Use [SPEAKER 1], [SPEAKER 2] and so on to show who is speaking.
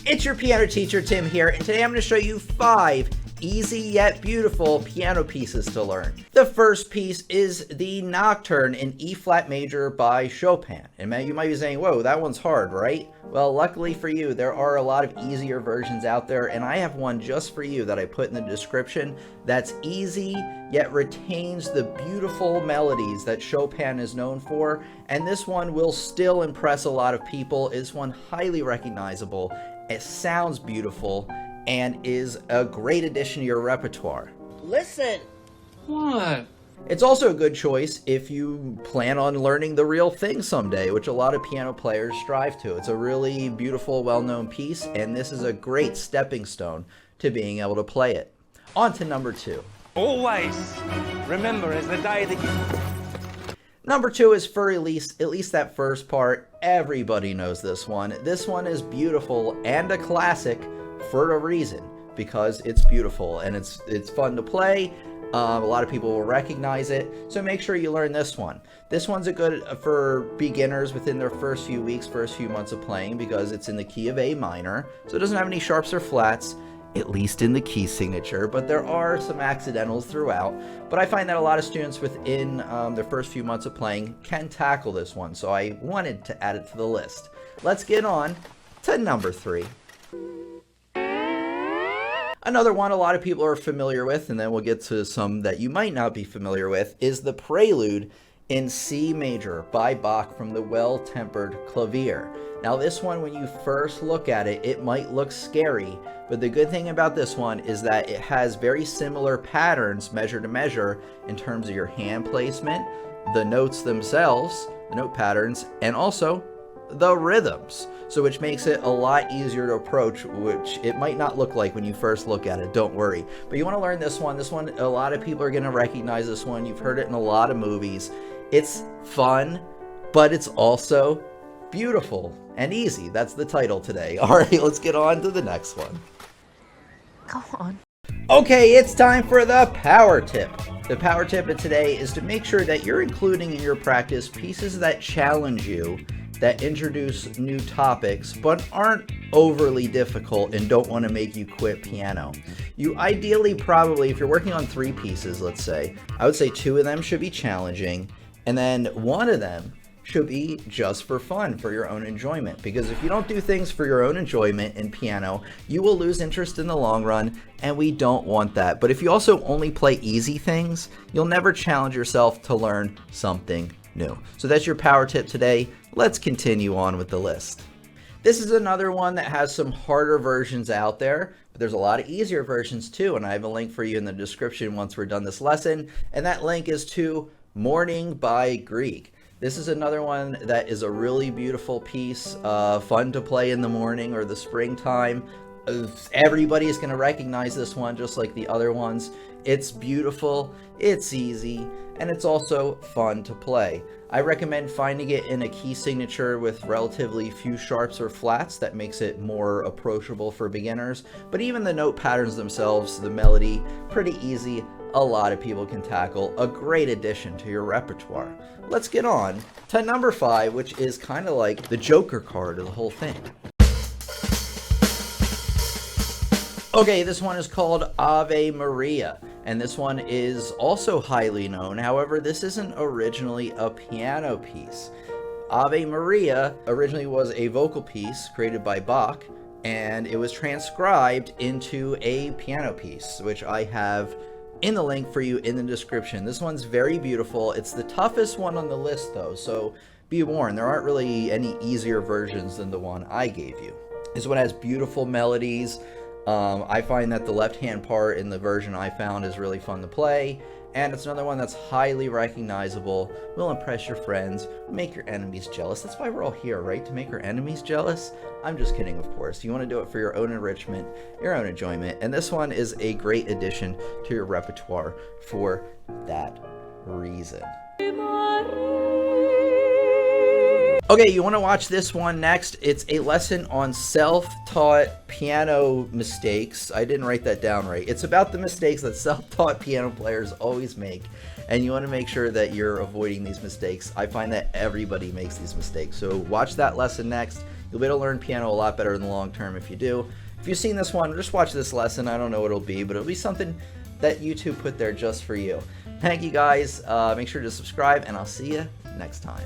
[SPEAKER 1] It's your piano teacher, Tim here, and today I'm going to show you 5 easy yet beautiful piano pieces to learn. The first piece is the Nocturne in E flat major by Chopin. And you might be saying, whoa, that one's hard, right? Well, luckily for you, there are a lot of easier versions out there, and I have one just for you that I put in the description that's easy yet retains the beautiful melodies that Chopin is known for, and this one will still impress a lot of people. It's one highly recognizable. It sounds beautiful and is a great addition to your repertoire.
[SPEAKER 2] Listen!
[SPEAKER 3] What?
[SPEAKER 1] It's also a good choice if you plan on learning the real thing someday, which a lot of piano players strive to. It's a really beautiful, well-known piece, and this is a great stepping stone to being able to play it. On to number 2.
[SPEAKER 4] Always remember it's the day that you...
[SPEAKER 1] Number 2 is Für Elise, at least that first part. Everybody knows this one. This one is beautiful and a classic for a reason, because it's beautiful and it's fun to play. A lot of people will recognize it, so make sure you learn this one. This one's a good for beginners within their first few weeks, first few months of playing, because it's in the key of A minor, so it doesn't have any sharps or flats, at least in the key signature, but there are some accidentals throughout. But I find that a lot of students within their first few months of playing can tackle this one, so I wanted to add it to the list. Let's get on to number 3. Another one a lot of people are familiar with, and then we'll get to some that you might not be familiar with, is the Prelude in C major by Bach from the Well-Tempered Clavier. Now this one, when you first look at it, it might look scary, but the good thing about this one is that it has very similar patterns measure to measure in terms of your hand placement, the notes themselves, the note patterns, and also the rhythms. So which makes it a lot easier to approach, which it might not look like when you first look at it, don't worry. But you want to learn this one. This one, a lot of people are going to recognize this one. You've heard it in a lot of movies. It's fun, but it's also beautiful and easy. That's the title today. All right, let's get on to the next one.
[SPEAKER 2] Go on.
[SPEAKER 1] Okay, it's time for the power tip. The power tip of today is to make sure that you're including in your practice pieces that challenge you, that introduce new topics, but aren't overly difficult and don't want to make you quit piano. You ideally probably, if you're working on 3 pieces, let's say, I would say 2 of them should be challenging, and then 1 of them should be just for fun, for your own enjoyment. Because if you don't do things for your own enjoyment in piano, you will lose interest in the long run, and we don't want that. But if you also only play easy things, you'll never challenge yourself to learn something new. So that's your power tip today. Let's continue on with the list. This is another one that has some harder versions out there, but there's a lot of easier versions too, and I have a link for you in the description once we're done this lesson, and that link is to Morning by Grieg. This is another one that is a really beautiful piece, fun to play in the morning or the springtime. Everybody is going to recognize this one just like the other ones. It's beautiful, it's easy, and it's also fun to play. I recommend finding it in a key signature with relatively few sharps or flats. That makes it more approachable for beginners. But even the note patterns themselves, the melody, pretty easy. A lot of people can tackle. A great addition to your repertoire. Let's get on to number 5, which is kind of like the Joker card of the whole thing. Okay, this one is called Ave Maria, and this one is also highly known. However, this isn't originally a piano piece. Ave Maria originally was a vocal piece created by Bach, and it was transcribed into a piano piece, which I have in the link for you in the description. This one's very beautiful. It's the toughest one on the list though, so be warned, there aren't really any easier versions than the one I gave you. This one has beautiful melodies. I find that the left-hand part in the version I found is really fun to play, and it's another one that's highly recognizable, will impress your friends, make your enemies jealous. That's why we're all here, right? To make our enemies jealous? I'm just kidding, of course. You want to do it for your own enrichment, your own enjoyment, and this one is a great addition to your repertoire for that reason. Okay, you want to watch this one next. It's a lesson on self-taught piano mistakes. I didn't write that down right. It's about the mistakes that self-taught piano players always make, and you want to make sure that you're avoiding these mistakes. I find that everybody makes these mistakes. So watch that lesson next. You'll be able to learn piano a lot better in the long term if you do. If you've seen this one, just watch this lesson. I don't know what it'll be, but it'll be something that YouTube put there just for you. Thank you guys. Make sure to subscribe, and I'll see you next time.